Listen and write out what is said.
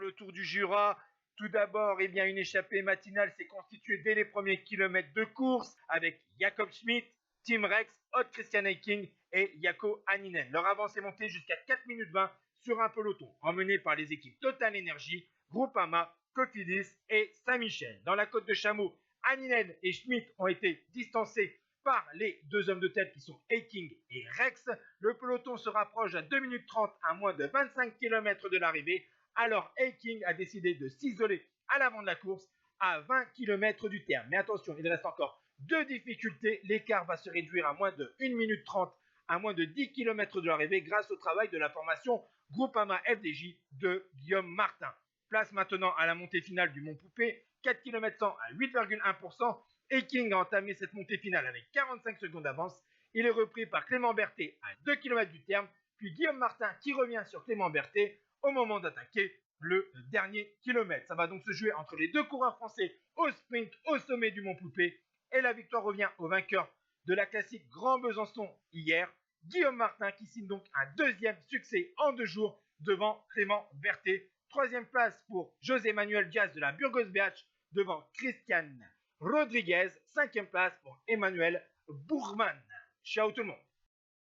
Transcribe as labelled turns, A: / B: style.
A: le Tour du Jura. Tout d'abord, une échappée matinale s'est constituée dès les premiers kilomètres de course avec Jakob Schmidt, Tim Rex, Ott Christian Eiking et Jaakko Hänninen. Leur avance est montée jusqu'à 4 minutes 20 sur un peloton emmené par les équipes Total Energy, Groupama, Cofidis et Saint-Michel. Dans la côte de Chameau, Hänninen et Schmidt ont été distancés par les deux hommes de tête qui sont Eiking et Rex. Le peloton se rapproche à 2 minutes 30 à moins de 25 km de l'arrivée. Alors Eiking a décidé de s'isoler à l'avant de la course à 20 km du terme. Mais attention, il reste encore deux difficultés. L'écart va se réduire à moins de 1 minute 30 à moins de 10 km de l'arrivée grâce au travail de la formation Groupama FDJ de Guillaume Martin. Place maintenant à la montée finale du Mont Poupée, 4 km 100 à 8,1%. Eiking a entamé cette montée finale avec 45 secondes d'avance. Il est repris par Clément Berthet à 2 km du terme, puis Guillaume Martin qui revient sur Clément Berthet au moment d'attaquer le dernier kilomètre. Ça va donc se jouer entre les deux coureurs français au sprint au sommet du Mont Poupée. Et la victoire revient au vainqueur de la classique Grand Besançon hier, Guillaume Martin, qui signe donc un deuxième succès en 2 jours devant Clément Berthet. Troisième place pour José Manuel Diaz de la Burgos BH devant Christian Rodriguez. Cinquième place pour Emmanuel Bourgman. Ciao tout le monde.